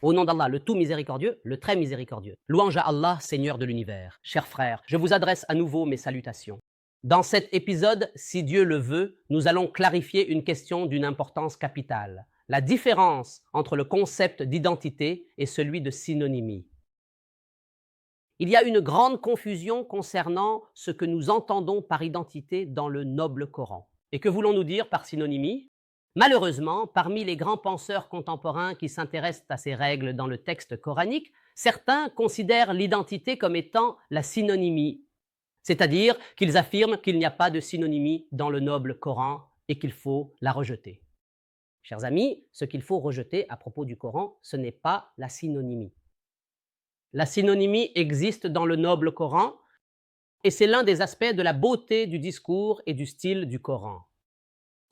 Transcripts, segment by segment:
Au nom d'Allah, le tout miséricordieux, le très miséricordieux. Louange à Allah, Seigneur de l'univers. Chers frères, je vous adresse à nouveau mes salutations. Dans cet épisode, si Dieu le veut, nous allons clarifier une question d'une importance capitale. La différence entre le concept d'identité et celui de synonymie. Il y a une grande confusion concernant ce que nous entendons par identité dans le noble Coran. Et que voulons-nous dire par synonymie? Malheureusement, parmi les grands penseurs contemporains qui s'intéressent à ces règles dans le texte coranique, certains considèrent l'identité comme étant la synonymie, c'est-à-dire qu'ils affirment qu'il n'y a pas de synonymie dans le noble Coran et qu'il faut la rejeter. Chers amis, ce qu'il faut rejeter à propos du Coran, ce n'est pas la synonymie. La synonymie existe dans le noble Coran et c'est l'un des aspects de la beauté du discours et du style du Coran.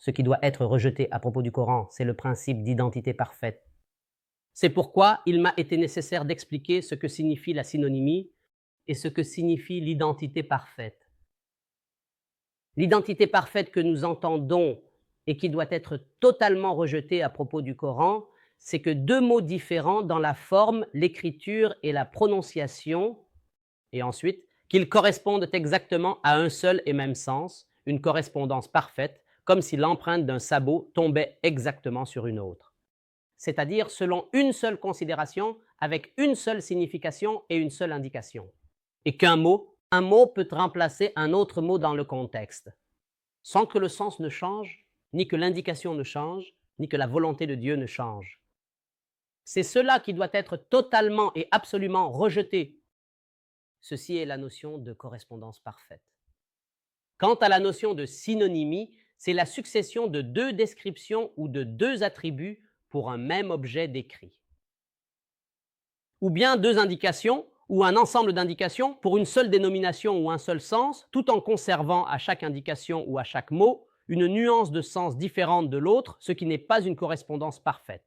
Ce qui doit être rejeté à propos du Coran, c'est le principe d'identité parfaite. C'est pourquoi il m'a été nécessaire d'expliquer ce que signifie la synonymie et ce que signifie l'identité parfaite. L'identité parfaite que nous entendons et qui doit être totalement rejetée à propos du Coran, c'est que deux mots différents dans la forme, l'écriture et la prononciation, et ensuite qu'ils correspondent exactement à un seul et même sens, une correspondance parfaite, comme si l'empreinte d'un sabot tombait exactement sur une autre. C'est-à-dire selon une seule considération, avec une seule signification et une seule indication. Et un mot peut remplacer un autre mot dans le contexte, sans que le sens ne change, ni que l'indication ne change, ni que la volonté de Dieu ne change. C'est cela qui doit être totalement et absolument rejeté. Ceci est la notion de correspondance parfaite. Quant à la notion de synonymie, c'est la succession de deux descriptions ou de deux attributs pour un même objet décrit. Ou bien deux indications ou un ensemble d'indications pour une seule dénomination ou un seul sens, tout en conservant à chaque indication ou à chaque mot une nuance de sens différente de l'autre, ce qui n'est pas une correspondance parfaite.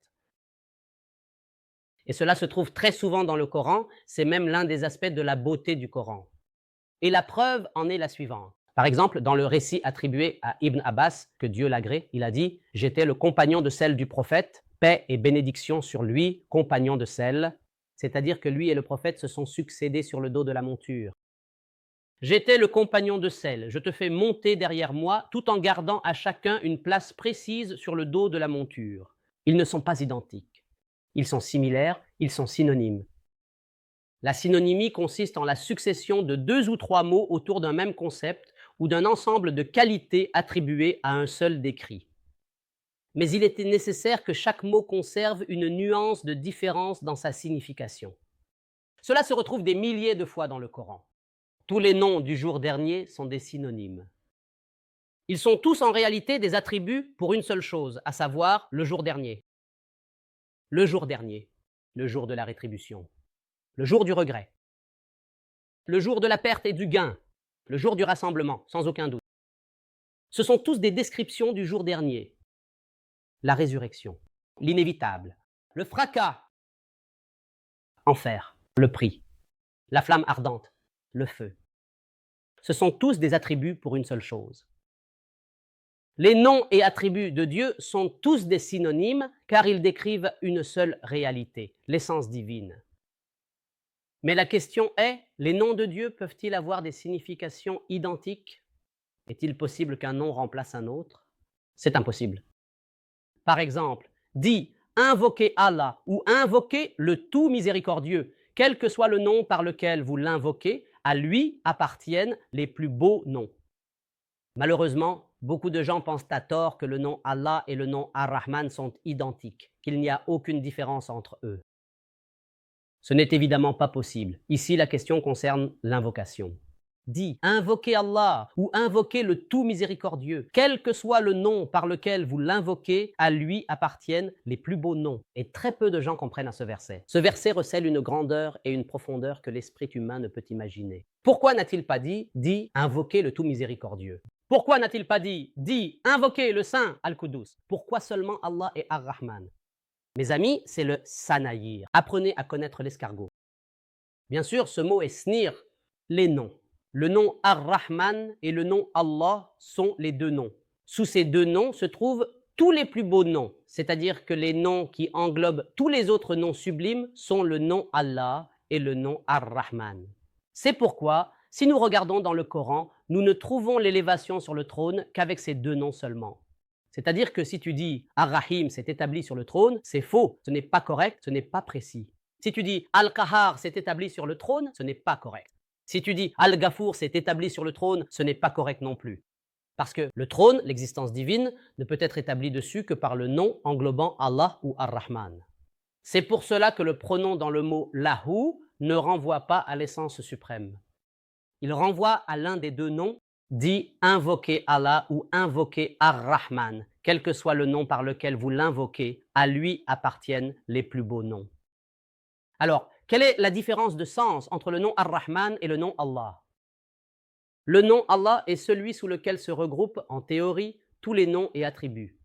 Et cela se trouve très souvent dans le Coran, c'est même l'un des aspects de la beauté du Coran. Et la preuve en est la suivante. Par exemple, dans le récit attribué à Ibn Abbas, que Dieu l'agrée, il a dit « J'étais le compagnon de celle du prophète, paix et bénédiction sur lui, compagnon de celle », c'est-à-dire que lui et le prophète se sont succédés sur le dos de la monture. « J'étais le compagnon de celle, je te fais monter derrière moi, tout en gardant à chacun une place précise sur le dos de la monture. » Ils ne sont pas identiques. Ils sont similaires, ils sont synonymes. La synonymie consiste en la succession de deux ou trois mots autour d'un même concept ou d'un ensemble de qualités attribuées à un seul décrit. Mais il était nécessaire que chaque mot conserve une nuance de différence dans sa signification. Cela se retrouve des milliers de fois dans le Coran. Tous les noms du jour dernier sont des synonymes. Ils sont tous en réalité des attributs pour une seule chose, à savoir le jour dernier. Le jour dernier, le jour de la rétribution, le jour du regret, le jour de la perte et du gain, le jour du rassemblement, sans aucun doute. Ce sont tous des descriptions du jour dernier. La résurrection, l'inévitable, le fracas, enfer, le prix, la flamme ardente, le feu. Ce sont tous des attributs pour une seule chose. Les noms et attributs de Dieu sont tous des synonymes car ils décrivent une seule réalité, l'essence divine. Mais la question est, les noms de Dieu peuvent-ils avoir des significations identiques? Est-il possible qu'un nom remplace un autre? C'est impossible. Par exemple, dit « invoquez Allah » ou « invoquez le tout miséricordieux », quel que soit le nom par lequel vous l'invoquez, à lui appartiennent les plus beaux noms. Malheureusement, beaucoup de gens pensent à tort que le nom Allah et le nom Ar-Rahman sont identiques, qu'il n'y a aucune différence entre eux. Ce n'est évidemment pas possible. Ici, la question concerne l'invocation. Dit « invoquez Allah » ou « invoquez le tout miséricordieux ». Quel que soit le nom par lequel vous l'invoquez, à lui appartiennent les plus beaux noms. Et très peu de gens comprennent à ce verset. Ce verset recèle une grandeur et une profondeur que l'esprit humain ne peut imaginer. Pourquoi n'a-t-il pas dit « invoquez le tout miséricordieux » ? Pourquoi n'a-t-il pas dit « invoquez le Saint Al-Quddus » ? Pourquoi seulement Allah et Ar-Rahman ? Mes amis, c'est le sanayir. Apprenez à connaître l'escargot. Bien sûr, ce mot est snir, les noms. Le nom Ar-Rahman et le nom Allah sont les deux noms. Sous ces deux noms se trouvent tous les plus beaux noms, c'est-à-dire que les noms qui englobent tous les autres noms sublimes, sont le nom Allah et le nom Ar-Rahman. C'est pourquoi, si nous regardons dans le Coran, nous ne trouvons l'élévation sur le trône qu'avec ces deux noms seulement. C'est-à-dire que si tu dis Ar-Rahim s'est établi sur le trône, c'est faux, ce n'est pas correct, ce n'est pas précis. Si tu dis Al-Qahar s'est établi sur le trône, ce n'est pas correct. Si tu dis Al-Ghafour s'est établi sur le trône, ce n'est pas correct non plus. Parce que le trône, l'existence divine, ne peut être établie dessus que par le nom englobant Allah ou Ar-Rahman. C'est pour cela que le pronom dans le mot Lahu ne renvoie pas à l'essence suprême. Il renvoie à l'un des deux noms, dit invoquer Allah ou invoquer Ar-Rahman. Quel que soit le nom par lequel vous l'invoquez, à lui appartiennent les plus beaux noms. Alors, quelle est la différence de sens entre le nom Ar-Rahman et le nom Allah? Le nom Allah est celui sous lequel se regroupent, en théorie, tous les noms et attributs.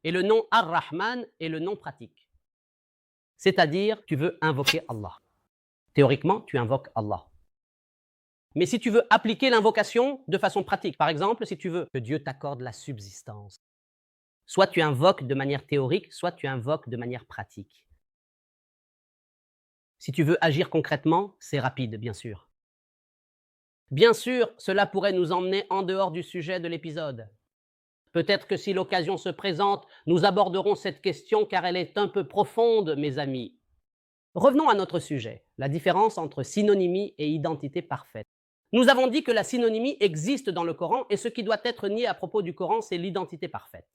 Et le nom Ar-Rahman est le nom pratique. C'est-à-dire, tu veux invoquer Allah. Théoriquement, tu invoques Allah. Mais si tu veux appliquer l'invocation de façon pratique, par exemple, si tu veux que Dieu t'accorde la subsistance, soit tu invoques de manière théorique, soit tu invoques de manière pratique. Si tu veux agir concrètement, c'est rapide, bien sûr. Bien sûr, cela pourrait nous emmener en dehors du sujet de l'épisode. Peut-être que si l'occasion se présente, nous aborderons cette question car elle est un peu profonde, mes amis. Revenons à notre sujet, la différence entre synonymie et identité parfaite. Nous avons dit que la synonymie existe dans le Coran et ce qui doit être nié à propos du Coran, c'est l'identité parfaite.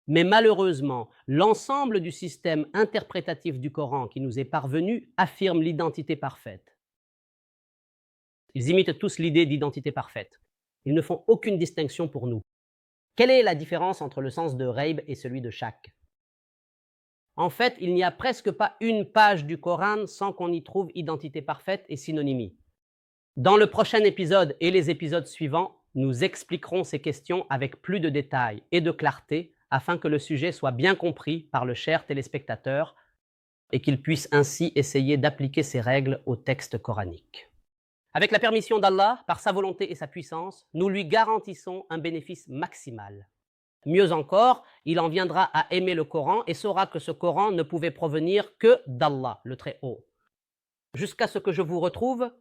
Mais malheureusement, l'ensemble du système interprétatif du Coran qui nous est parvenu affirme l'identité parfaite. Ils imitent tous l'idée d'identité parfaite. Ils ne font aucune distinction pour nous. Quelle est la différence entre le sens de Reib et celui de Shak? En fait, il n'y a presque pas une page du Coran sans qu'on y trouve identité parfaite et synonymie. Dans le prochain épisode et les épisodes suivants, nous expliquerons ces questions avec plus de détails et de clarté afin que le sujet soit bien compris par le cher téléspectateur et qu'il puisse ainsi essayer d'appliquer ces règles au texte coranique. Avec la permission d'Allah, par sa volonté et sa puissance, nous lui garantissons un bénéfice maximal. Mieux encore, il en viendra à aimer le Coran et saura que ce Coran ne pouvait provenir que d'Allah, le Très-Haut. Jusqu'à ce que je vous retrouve,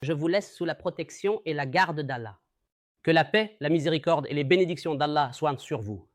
je vous laisse sous la protection et la garde d'Allah. Que la paix, la miséricorde et les bénédictions d'Allah soient sur vous.